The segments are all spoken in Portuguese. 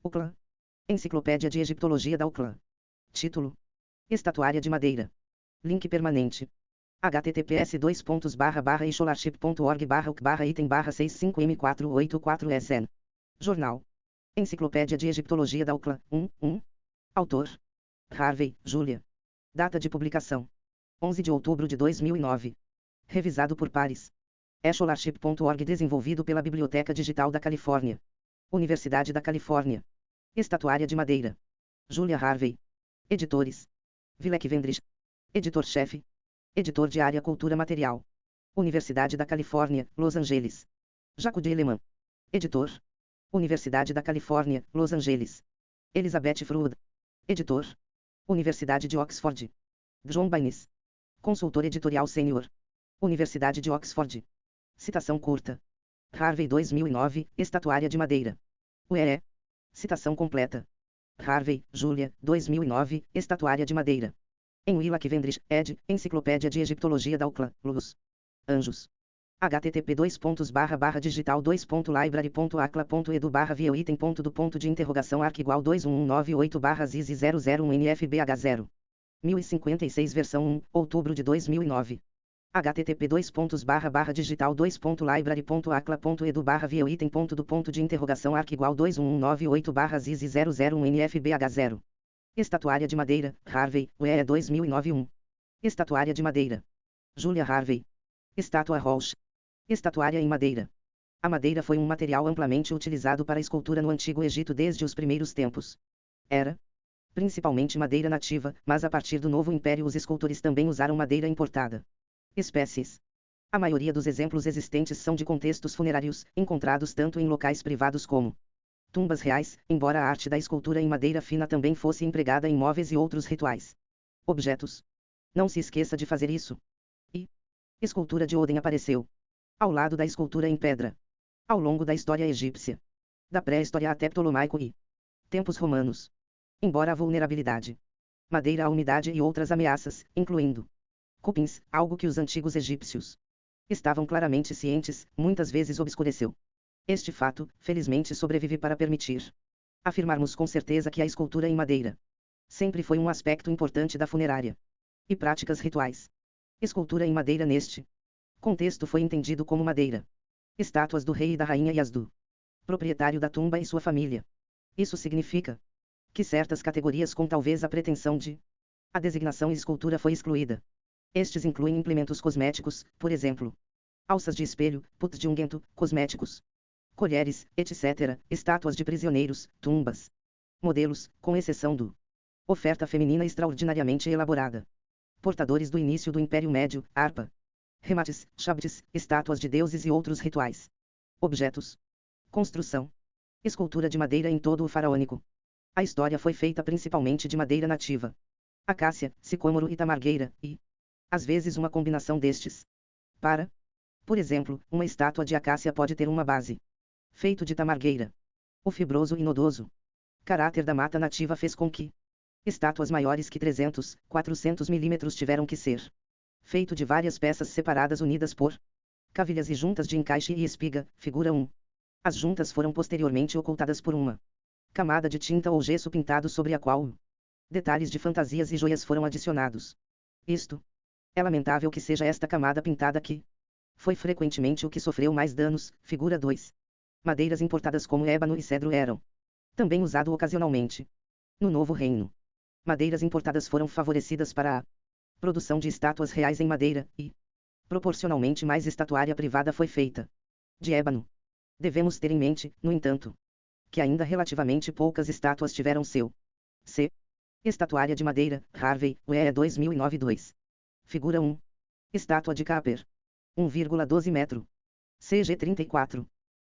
UCLA. Enciclopédia de Egiptologia da UCLA. Título: Estatuária de madeira. Link permanente. https://scholarship.org/uk/item/65m484sn. Jornal: Enciclopédia de Egiptologia da UCLA. Autor: Harvey, Julia. Data de publicação: 11 de outubro de 2009. Revisado por pares. Scholarship.org, desenvolvido pela Biblioteca Digital da Califórnia. Universidade da Califórnia. Estatuária de madeira. Julia Harvey. Editores: Villec Vendrich. Editor-chefe. Editor de área Cultura Material. Universidade da Califórnia, Los Angeles. Jaco de Eleman. Editor: Universidade da Califórnia, Los Angeles. Elizabeth Freud. Editor: Universidade de Oxford. John Baines. Consultor editorial sênior. Universidade de Oxford. Citação curta. Harvey 2009, Estatuária de madeira. URE. Citação completa. Harvey, Julia, 2009, Estatuária de madeira. Em Villec Vendrich, ed. Enciclopédia de Egiptologia da UCLA, Los Anjos. http://digital2.library.acla.edu/view-item.do.de-interrogação arq igual 21198/ziz001nfbh0 1056 versão 1, outubro de 2009. http://digital2.library.acla.edu/view-item.do.de-interrogação arq igual 21198/ziz001nfbh0 Estatuária de madeira, Harvey, UEE 2009-1. Estatuária de madeira. Julia Harvey. Estátua Roche. Estatuária em madeira. A madeira foi um material amplamente utilizado para a escultura no Antigo Egito desde os primeiros tempos. Era principalmente madeira nativa, mas a partir do Novo Império os escultores também usaram madeira importada. Espécies. A maioria dos exemplos existentes são de contextos funerários, encontrados tanto em locais privados como tumbas reais, embora a arte da escultura em madeira fina também fosse empregada em móveis e outros rituais. Objetos. Não se esqueça de fazer isso. Escultura de Odem apareceu ao lado da escultura em pedra ao longo da história egípcia, da pré-história até Ptolomaico e tempos romanos. Embora a vulnerabilidade, madeira à umidade e outras ameaças, incluindo cupins, algo que os antigos egípcios estavam claramente cientes, muitas vezes obscureceu. Este fato, felizmente, sobrevive para permitir afirmarmos com certeza que a escultura em madeira sempre foi um aspecto importante da funerária e práticas rituais. Escultura em madeira neste contexto foi entendido como madeira. Estátuas do rei e da rainha e as do proprietário da tumba e sua família. Isso significa que certas categorias com talvez a pretensão de a designação escultura foi excluída. Estes incluem implementos cosméticos, por exemplo, alças de espelho, puts de unguento, cosméticos, colheres, etc., estátuas de prisioneiros, tumbas, modelos, com exceção do oferta feminina extraordinariamente elaborada. Portadores do início do Império Médio, harpa, remates, chabtes, estátuas de deuses e outros rituais. Objetos. Construção. Escultura de madeira em todo o faraônico. A história foi feita principalmente de madeira nativa. Acácia, sicômoro e tamargueira, e, às vezes, uma combinação destes. Por exemplo, uma estátua de acácia pode ter uma base feito de tamargueira. O fibroso e nodoso caráter da mata nativa fez com que estátuas maiores que 300, 400 milímetros tiveram que ser feito de várias peças separadas unidas por cavilhas e juntas de encaixe e espiga, figura 1. As juntas foram posteriormente ocultadas por uma camada de tinta ou gesso pintado sobre a qual detalhes de fantasias e joias foram adicionados. Isto é lamentável que seja esta camada pintada que foi frequentemente o que sofreu mais danos, figura 2. Madeiras importadas como ébano e cedro eram também usado ocasionalmente no Novo Reino. Madeiras importadas foram favorecidas para a produção de estátuas reais em madeira, e, proporcionalmente, mais estatuária privada foi feita de ébano. Devemos ter em mente, no entanto, que ainda relativamente poucas estátuas tiveram seu estatuária de madeira, Harvey, UEE 2009-2. Figura 1. Estátua de Caper. 1,12 metro. CG 34.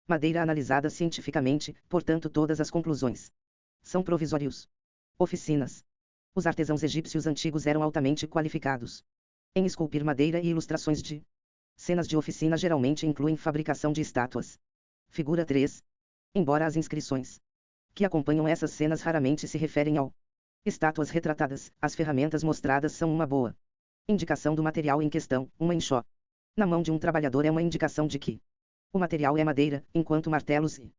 Madeira analisada cientificamente, portanto todas as conclusões são provisórios. Oficinas. Os artesãos egípcios antigos eram altamente qualificados em esculpir madeira e ilustrações de cenas de oficina geralmente incluem fabricação de estátuas. Figura 3. Embora as inscrições que acompanham essas cenas raramente se referem ao estátuas retratadas, as ferramentas mostradas são uma boa indicação do material em questão. Uma enxó na mão de um trabalhador é uma indicação de que o material é madeira, enquanto martelos e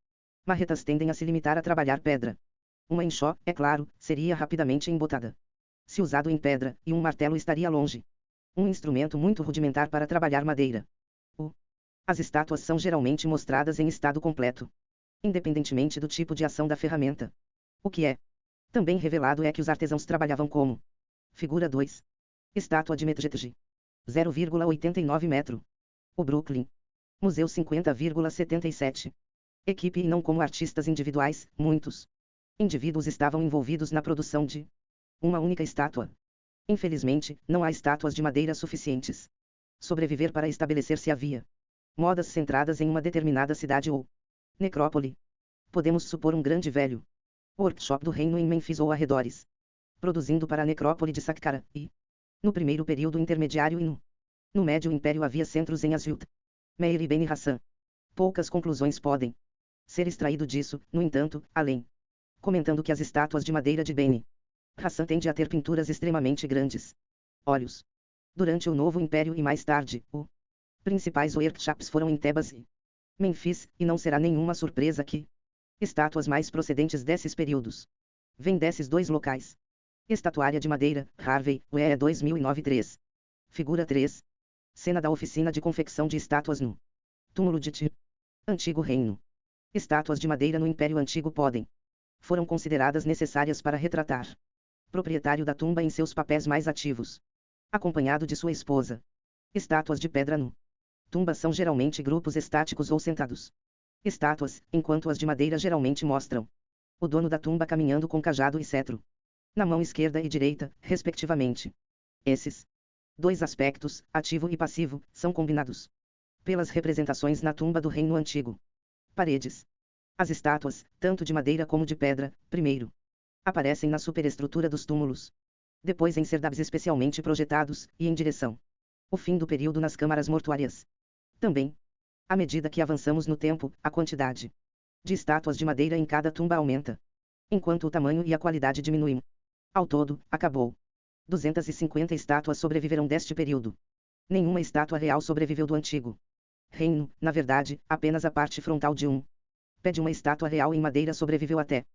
Marretas tendem a se limitar a trabalhar pedra. Uma enxó, é claro, seria rapidamente embotada. Se usado em pedra, e um martelo estaria longe. Um instrumento muito rudimentar para trabalhar madeira. As estátuas são geralmente mostradas em estado completo, independentemente do tipo de ação da ferramenta. O que é também revelado é que os artesãos trabalhavam como. Figura 2. Estátua de Mettgetji. 0,89 metro. O Brooklyn. Museu 50,77. Equipe e não como artistas individuais, muitos indivíduos estavam envolvidos na produção de uma única estátua. Infelizmente, não há estátuas de madeira suficientes. Sobreviver para estabelecer se havia modas centradas em uma determinada cidade ou necrópole. Podemos supor um grande velho workshop do reino em Memphis ou arredores, produzindo para a necrópole de Saqqara, e no primeiro período intermediário e no médio império havia centros em Asyut, Meir e Beni Hassan. Poucas conclusões podem ser extraído disso, no entanto, além comentando que as estátuas de madeira de Beni Hassan tendem a ter pinturas extremamente grandes. Olhos. Durante o Novo Império e mais tarde, os principais workshops foram em Tebas e Memphis, e não será nenhuma surpresa que estátuas mais procedentes desses períodos vêm desses dois locais. Estatuária de madeira, Harvey, UE 2009-3. Figura 3. Cena da oficina de confecção de estátuas no túmulo de Ti. Antigo Reino. Estátuas de madeira no Império Antigo foram consideradas necessárias para retratar proprietário da tumba em seus papéis mais ativos, acompanhado de sua esposa. Estátuas de pedra no tumba são geralmente grupos estáticos ou sentados. Estátuas, enquanto as de madeira geralmente mostram o dono da tumba caminhando com cajado e cetro na mão esquerda e direita, respectivamente. Esses dois aspectos, ativo e passivo, são combinados pelas representações na tumba do Reino Antigo. Paredes. As estátuas, tanto de madeira como de pedra, primeiro aparecem na superestrutura dos túmulos, depois em serdabs especialmente projetados, e em direção ao fim do período nas câmaras mortuárias. Também, à medida que avançamos no tempo, a quantidade de estátuas de madeira em cada tumba aumenta, enquanto o tamanho e a qualidade diminuem. Ao todo, acabou. 250 estátuas sobreviveram deste período. Nenhuma estátua real sobreviveu do antigo reino, na verdade, apenas a parte frontal de um pé de uma estátua real em madeira sobreviveu até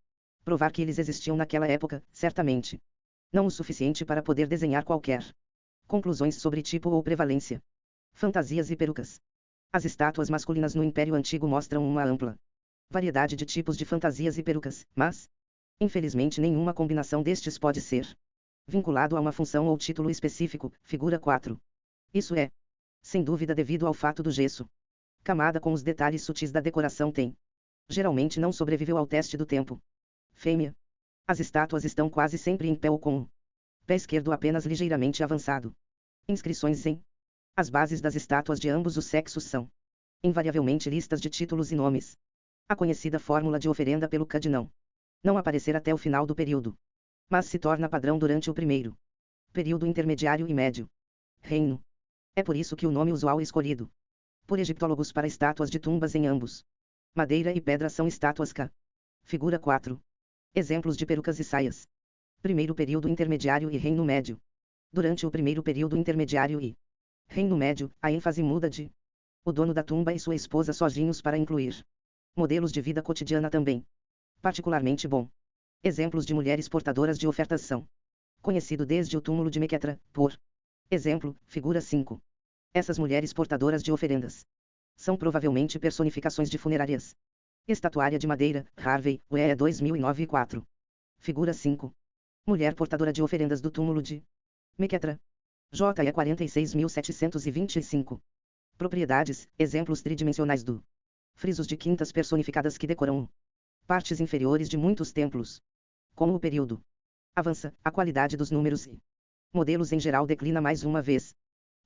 provar que eles existiam naquela época, certamente. Não o suficiente para poder desenhar qualquer conclusões sobre tipo ou prevalência. Fantasias e perucas. As estátuas masculinas no Império Antigo mostram uma ampla variedade de tipos de fantasias e perucas, mas, infelizmente, nenhuma combinação destes pode ser vinculado a uma função ou título específico, figura 4. Isso é, sem dúvida, devido ao fato do gesso camada com os detalhes sutis da decoração tem geralmente não sobreviveu ao teste do tempo. Fêmea. As estátuas estão quase sempre em pé ou com o pé esquerdo apenas ligeiramente avançado. Inscrições em as bases das estátuas de ambos os sexos são invariavelmente listas de títulos e nomes. A conhecida fórmula de oferenda pelo CAD não aparecer até o final do período, mas se torna padrão durante o primeiro período intermediário e médio reino. É por isso que o nome usual escolhido por egiptólogos para estátuas de tumbas em ambos madeira e pedra são estátuas K. Figura 4. Exemplos de perucas e saias. Primeiro período intermediário e reino médio. Durante o primeiro período intermediário e reino médio, a ênfase muda de o dono da tumba e sua esposa sozinhos para incluir modelos de vida cotidiana também. Particularmente bom. Exemplos de mulheres portadoras de ofertas são conhecido desde o túmulo de Mequetra, por exemplo, figura 5. Essas mulheres portadoras de oferendas são provavelmente personificações de funerárias. Estatuária de madeira, Harvey, UE 2009-4. Figura 5. Mulher portadora de oferendas do túmulo de Mequetra. JE 46.725. Propriedades, exemplos tridimensionais do frisos de quintas personificadas que decoram partes inferiores de muitos templos. Como o período avança, a qualidade dos números e modelos em geral declina mais uma vez,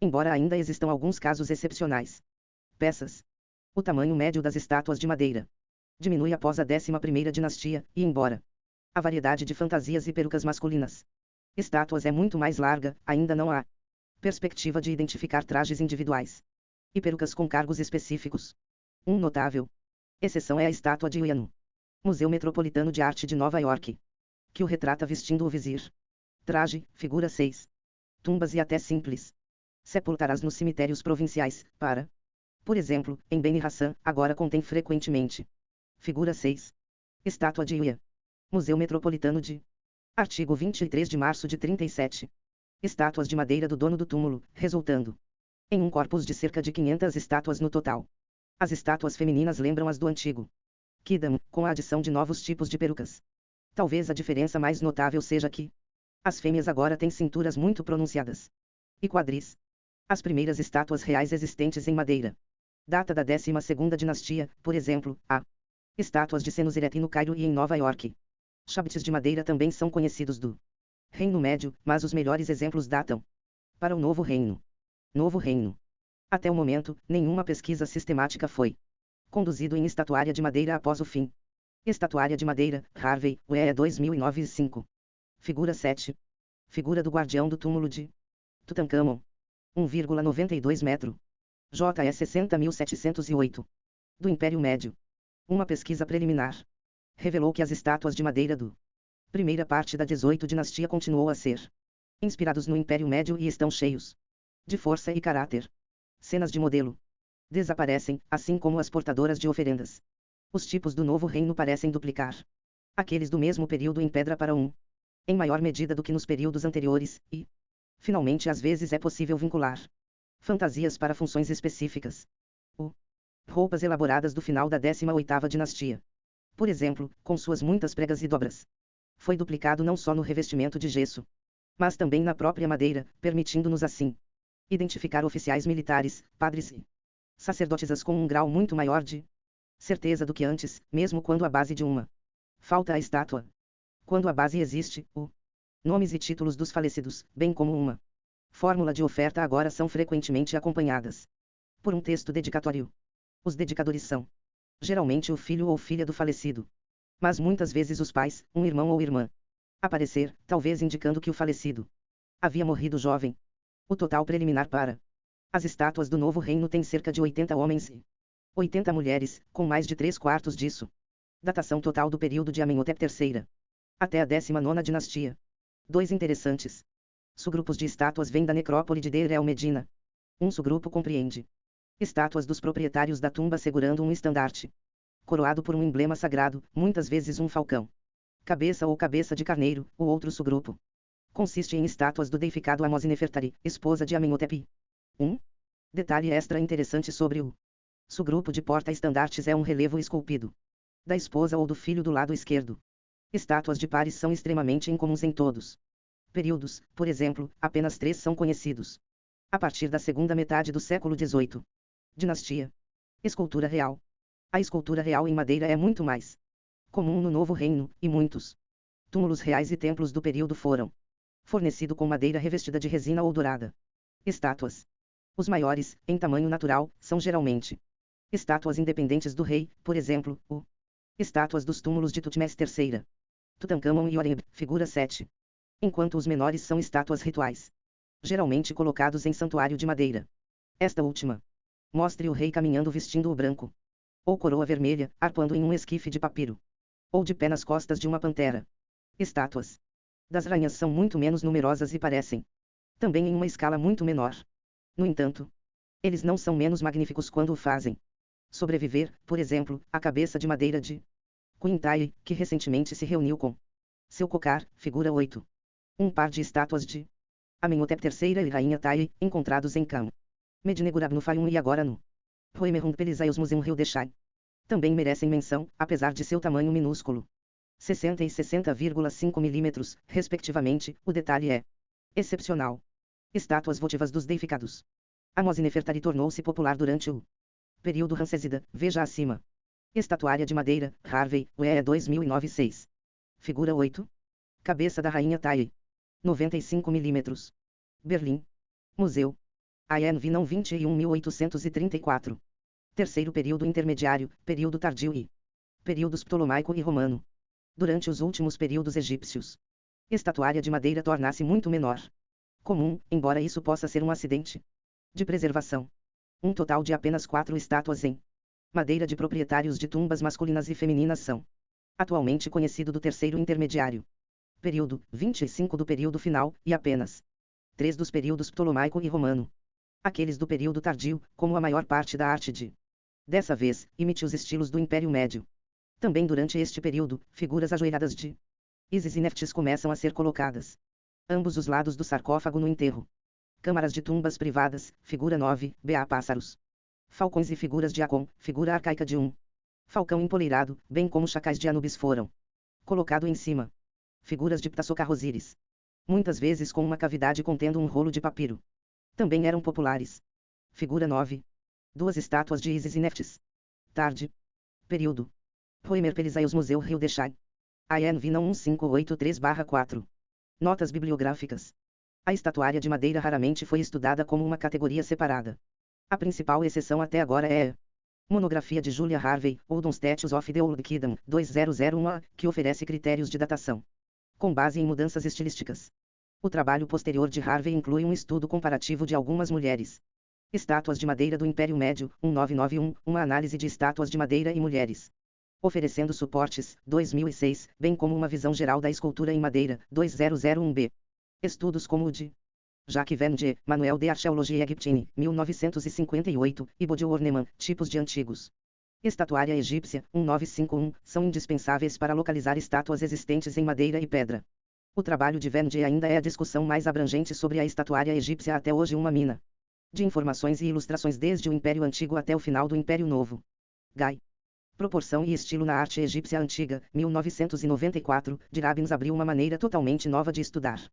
embora ainda existam alguns casos excepcionais. Peças. O tamanho médio das estátuas de madeira diminui após a 11ª dinastia, e embora a variedade de fantasias e perucas masculinas estátuas é muito mais larga, ainda não há perspectiva de identificar trajes individuais e perucas com cargos específicos. Um notável exceção é a estátua de Uia no Museu Metropolitano de Arte de Nova York, que o retrata vestindo o vizir. Traje, figura 6. Tumbas e até simples sepultaras nos cemitérios provinciais, por exemplo, em Beni Hassan, agora contém frequentemente Figura 6. Estátua de Uia. Museu Metropolitano de. Artigo 23 de março de 37. Estátuas de madeira do dono do túmulo, resultando em um corpus de cerca de 500 estátuas no total. As estátuas femininas lembram as do antigo Kidam, com a adição de novos tipos de perucas. Talvez a diferença mais notável seja que as fêmeas agora têm cinturas muito pronunciadas e quadris. As primeiras estátuas reais existentes em madeira data da 12ª dinastia, por exemplo, há estátuas de Senuseret no Cairo e em Nova York. Chapites de madeira também são conhecidos do Reino Médio, mas os melhores exemplos datam para o Novo Reino. Novo Reino. Até o momento, nenhuma pesquisa sistemática foi conduzido em estatuária de madeira após o fim. Estatuária de madeira, Harvey, UE 2009-5. Figura 7. Figura do guardião do túmulo de Tutancâmon. 1,92 metro. JE 60.708. Do Império Médio. Uma pesquisa preliminar revelou que as estátuas de madeira do primeira parte da 18ª dinastia continuou a ser inspirados no Império Médio e estão cheios de força e caráter. Cenas de modelo desaparecem, assim como as portadoras de oferendas. Os tipos do novo reino parecem duplicar aqueles do mesmo período em pedra para em maior medida do que nos períodos anteriores, e, finalmente, às vezes é possível vincular fantasias para funções específicas. Roupas elaboradas do final da 18ª dinastia. Por exemplo, com suas muitas pregas e dobras. Foi duplicado não só no revestimento de gesso, mas também na própria madeira, permitindo-nos assim identificar oficiais militares, padres e sacerdotisas com um grau muito maior de certeza do que antes, mesmo quando a base de uma falta a estátua. Quando a base existe, nomes e títulos dos falecidos, bem como uma fórmula de oferta agora são frequentemente acompanhadas por um texto dedicatório. Os dedicadores são geralmente o filho ou filha do falecido, mas muitas vezes os pais, um irmão ou irmã. Aparecer, talvez indicando que o falecido havia morrido jovem. O total preliminar para as estátuas do Novo Reino tem cerca de 80 homens e 80 mulheres, com mais de 3/4 disso. Datação total do período de Amenhotep III até a 19ª dinastia. 2 interessantes subgrupos de estátuas vêm da necrópole de Deir el-Medina. Um subgrupo compreende estátuas dos proprietários da tumba segurando um estandarte coroado por um emblema sagrado, muitas vezes um falcão, cabeça ou cabeça de carneiro. O outro subgrupo consiste em estátuas do deificado Amose-Nefertari, esposa de Amenhotep. Detalhe extra interessante sobre o subgrupo de porta-estandartes é um relevo esculpido da esposa ou do filho do lado esquerdo. Estátuas de pares são extremamente incomuns em todos períodos, por exemplo, apenas 3 são conhecidos a partir da segunda metade do século XVIII. Dinastia. Escultura real. A escultura real em madeira é muito mais comum no Novo Reino, e muitos túmulos reais e templos do período foram fornecidos com madeira revestida de resina ou dourada. Estátuas. Os maiores, em tamanho natural, são geralmente estátuas independentes do rei, por exemplo, estátuas dos túmulos de Tutmés III, Tutancâmon e Horeb, figura 7. Enquanto os menores são estátuas rituais, geralmente colocados em santuário de madeira. Esta última mostre o rei caminhando vestindo o branco ou coroa vermelha, arpando em um esquife de papiro, ou de pé nas costas de uma pantera. Estátuas das rainhas são muito menos numerosas e parecem também em uma escala muito menor. No entanto, eles não são menos magníficos quando o fazem sobreviver, por exemplo, a cabeça de madeira de Queen Tai, que recentemente se reuniu com seu cocar, figura 8. Um par de estátuas de Amenhotep III e Rainha Tai, encontrados em Cam Medinegurab no Fayum e agora no Roemerhund Pelisaios Museum Rio de Chai. Também merecem menção, apesar de seu tamanho minúsculo. 60 e 60,5 milímetros, respectivamente, o detalhe é excepcional. Estátuas votivas dos deificados. Amose-Nefertari tornou-se popular durante o período Ramsesida, veja acima. Estatuária de madeira, Harvey, UE 2009-6. Figura 8. Cabeça da Rainha Tai. 95 milímetros. Berlim. Museu. ANV não 21.834. Terceiro período intermediário, período tardio e períodos ptolomaico e romano. Durante os últimos períodos egípcios, estatuária de madeira torna-se muito menor comum, embora isso possa ser um acidente de preservação. Um total de apenas 4 estátuas em madeira de proprietários de tumbas masculinas e femininas são atualmente conhecido do terceiro intermediário período, 25 do período final, e apenas 3 dos períodos ptolomaico e romano. Aqueles do período tardio, como a maior parte da arte de dessa vez, imite os estilos do Império Médio. Também durante este período, figuras ajoelhadas de Ísis e Neftis começam a ser colocadas. Ambos os lados do sarcófago no enterro. Câmaras de tumbas privadas, figura 9, BA pássaros. Falcões e figuras de Acon, figura arcaica de falcão empoleirado, bem como chacais de Anubis foram colocado em cima. Figuras de Ptassocarrosíris. Muitas vezes com uma cavidade contendo um rolo de papiro. Também eram populares. Figura 9. Duas estátuas de Ísis e Neftis. Tarde. Período. Roemer Pelisaios Museu Rio de Janeiro. ANV não 1583-4. Notas bibliográficas. A estatuária de madeira raramente foi estudada como uma categoria separada. A principal exceção até agora é Monografia de Julia Harvey, Oldham Statues of the Old Kingdom, 2001, que oferece critérios de datação com base em mudanças estilísticas. O trabalho posterior de Harvey inclui um estudo comparativo de algumas mulheres. Estátuas de madeira do Império Médio, 1991, uma análise de estátuas de madeira e mulheres. Oferecendo suportes, 2006, bem como uma visão geral da escultura em madeira, 2001b. Estudos como o de Jacques Vernier, Manuel de Archéologie Égyptienne, 1958, e Bodil Orneman, tipos de antigos. Estatuária egípcia, 1951, são indispensáveis para localizar estátuas existentes em madeira e pedra. O trabalho de Vernier ainda é a discussão mais abrangente sobre a estatuária egípcia até hoje, uma mina de informações e ilustrações desde o Império Antigo até o final do Império Novo. Guy. Proporção e estilo na arte egípcia antiga, 1994, de Rabins abriu uma maneira totalmente nova de estudar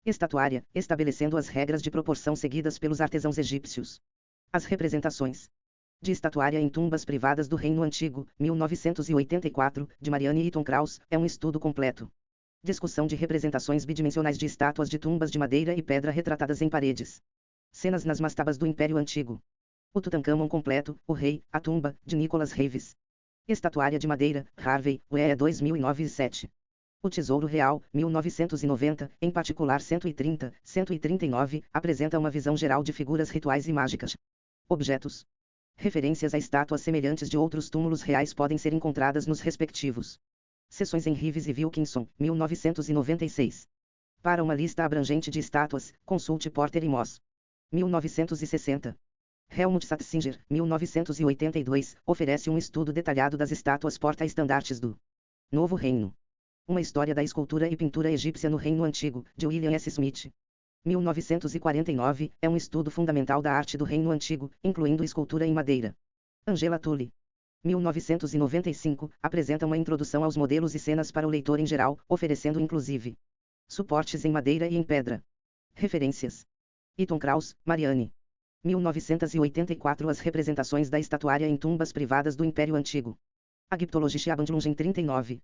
estatuária, estabelecendo as regras de proporção seguidas pelos artesãos egípcios. As representações de estatuária em tumbas privadas do Reino Antigo, 1984, de Marianne Eaton Krauss, é um estudo completo. Discussão de representações bidimensionais de estátuas de tumbas de madeira e pedra retratadas em paredes. Cenas nas mastabas do Império Antigo. O Tutankhamon completo, o rei, a tumba, de Nicholas Reeves. Estatuária de madeira, Harvey, UE 2009 e 7. O Tesouro Real, 1990, em particular 130, 139, apresenta uma visão geral de figuras rituais e mágicas. Objetos. Referências a estátuas semelhantes de outros túmulos reais podem ser encontradas nos respectivos seções em Reeves e Wilkinson, 1996. Para uma lista abrangente de estátuas, consulte Porter e Moss. 1960. Helmut Satzinger, 1982, oferece um estudo detalhado das estátuas porta-estandartes do Novo Reino. Uma história da escultura e pintura egípcia no Reino Antigo, de William S. Smith. 1949, é um estudo fundamental da arte do Reino Antigo, incluindo escultura em madeira. Angela Tully. 1995, apresenta uma introdução aos modelos e cenas para o leitor em geral, oferecendo inclusive suportes em madeira e em pedra. Referências. Eaton Krauss, Marianne. 1984 As representações da estatuária em tumbas privadas do Império Antigo. Ägyptologische Abhandlungen 39.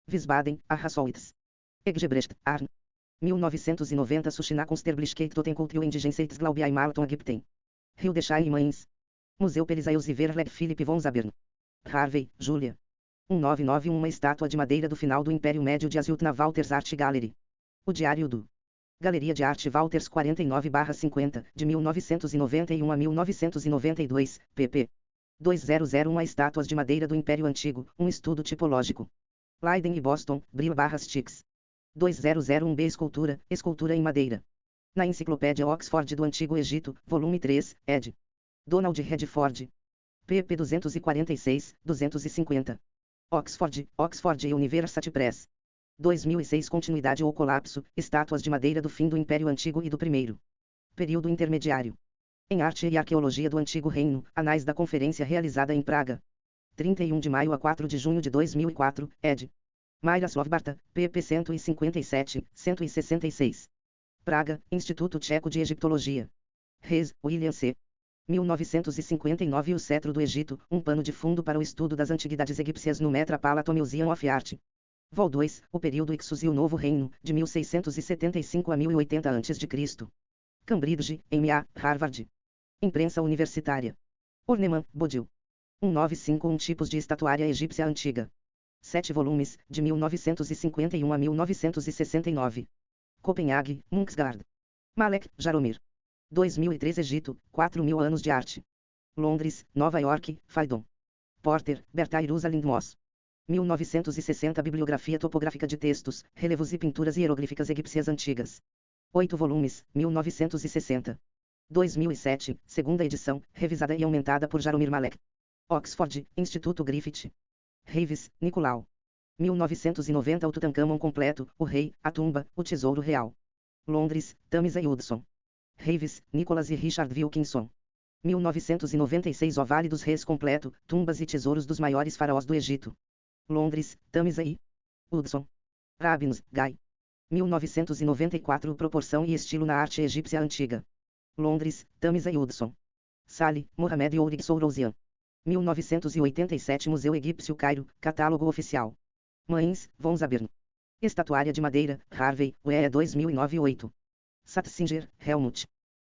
Wiesbaden, Arrasowitz. Eggebrecht, Arn. 1990 Sushina Kunsterbliche Totenkultur Indigenseits Glaubiai Marton Ägypten. Rio de Janeiro e Mainz. Museu Pelisaios e Verleg Philipp von Zabern. Harvey, Julia. 1991 Uma estátua de madeira do final do Império Médio de Asyut na Walters Art Gallery. O Diário do Galeria de Arte Walters 49/50, de 1991 a 1992, pp. 2001 A estátuas de madeira do Império Antigo, um estudo tipológico. Leiden e Boston, Brill/Sticks. 2001b Escultura, escultura em madeira. Na Enciclopédia Oxford do Antigo Egito, volume 3, ed. Donald Redford. pp 246, 250. Oxford, Oxford University Press. 2006 Continuidade ou colapso, estátuas de madeira do fim do Império Antigo e do primeiro período intermediário. Em Arte e Arqueologia do Antigo Reino, Anais da Conferência realizada em Praga. 31 de maio a 4 de junho de 2004, ed. Miroslav Barta, pp 157, 166. Praga, Instituto Tcheco de Egiptologia. Rees, William C. 1959 O Cetro do Egito, um pano de fundo para o estudo das antiguidades egípcias no Metropolitan Museum of Art. Vol 2, o período Ixos e o Novo Reino, de 1675 a 1080 a.C. Cambridge, M.A., Harvard. Imprensa Universitária. Orneman, Bodil. 1951 Tipos de estatuária egípcia antiga. 7 volumes, de 1951 a 1969. Copenhague, Munksgaard. Malek, Jaromir. 2003 Egito, 4.000 anos de arte. Londres, Nova York, Phaidon. Porter, Berta Rosalind Moss. 1960 Bibliografia topográfica de textos, relevos e pinturas hieroglíficas egípcias antigas. 8 volumes, 1960. 2007, segunda edição, revisada e aumentada por Jaromir Malek. Oxford, Instituto Griffith. Reives, Nicolau. 1990 O Tutancâmon completo, o rei, a tumba, o tesouro real. Londres, Tamisa e Hudson. Reives, Nicholas e Richard Wilkinson. 1996 O Vale dos Reis completo, tumbas e tesouros dos maiores faraós do Egito. Londres, Tamisa e Hudson. Rabins, Guy. 1994 Proporção e estilo na arte egípcia antiga. Londres, Tamisa e Hudson. Salih, Mohamed e Ourig Sourouzian. 1987 Museu Egípcio Cairo, catálogo oficial. Mães, von Zabern. Estatuária de madeira, Harvey, UE 2009-8. Satzinger, Helmut.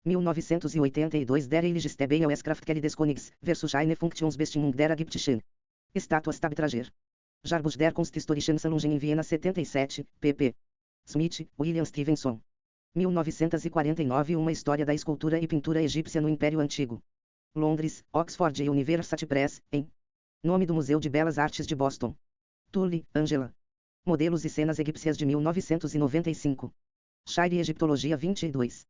1982 Der Eiligste Beileskraft des Königs, versus eine Funktionsbestimmung der Ägyptischen. Estátuas Tabtrager. Jarbus der Kunsthistorischen Sammlungen em Viena 77, pp. Smith, William Stevenson. 1949 Uma história da escultura e pintura egípcia no Império Antigo. Londres, Oxford University Press, em Nome do Museu de Belas Artes de Boston. Tully, Angela. Modelos e cenas egípcias de 1995. Shire Egiptologia 22.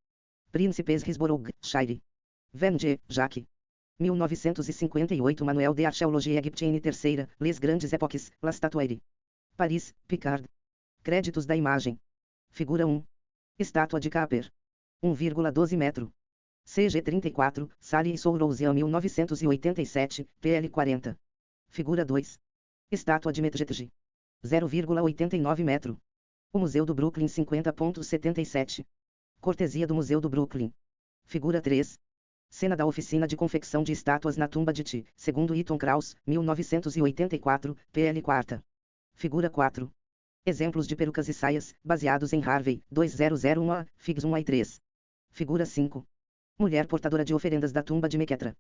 Príncipes Risborough, Shire. Verne, Jacques. 1958 Manuel de Archéologie Égyptienne terceira, Les Grandes Époques, La Statuaire. Paris, Picard. Créditos da imagem. Figura 1. Estátua de Caper. 1,12 metro. CG 34, Salih e Sourouzian 1987, PL 40. Figura 2. Estátua de Medjed. 0,89 metro. O Museu do Brooklyn 50,77. Cortesia do Museu do Brooklyn. Figura 3. Cena da oficina de confecção de estátuas na tumba de Ti, segundo Eaton Krauss, 1984, PL 4. Figura 4. Exemplos de perucas e saias, baseados em Harvey, 2001A, Figs 1A e 3. Figura 5. Mulher portadora de oferendas da tumba de Mequetra.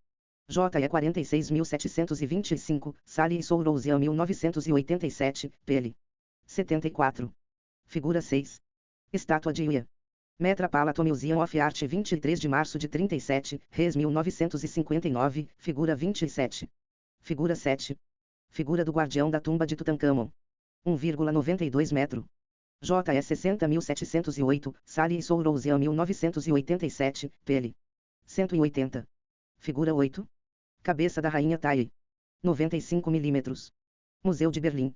JE 46.725, Salih e Sourouzian 1987, PL. 74. Figura 6. Estátua de Ia. Metropolitan Museum of Art 23 de março de 37, Res 1959, figura 27. Figura 7. Figura do guardião da tumba de Tutancâmon. 1,92 metro. JE 60.708, Salih e Sourouzian 1987, PL. 180. Figura 8. Cabeça da Rainha Tai. 95 mm. Museu de Berlim.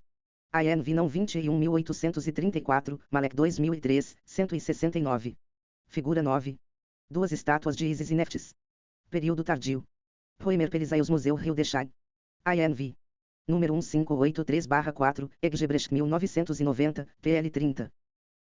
ANV não 21.834, Malek 2003, 169. Figura 9. Duas estátuas de Isis e Neftis. Período tardio. Roemer Pelizaeus Museu Rio de Janeiro. ANV. Número 1583-4, Eggebrecht 1990, PL 30.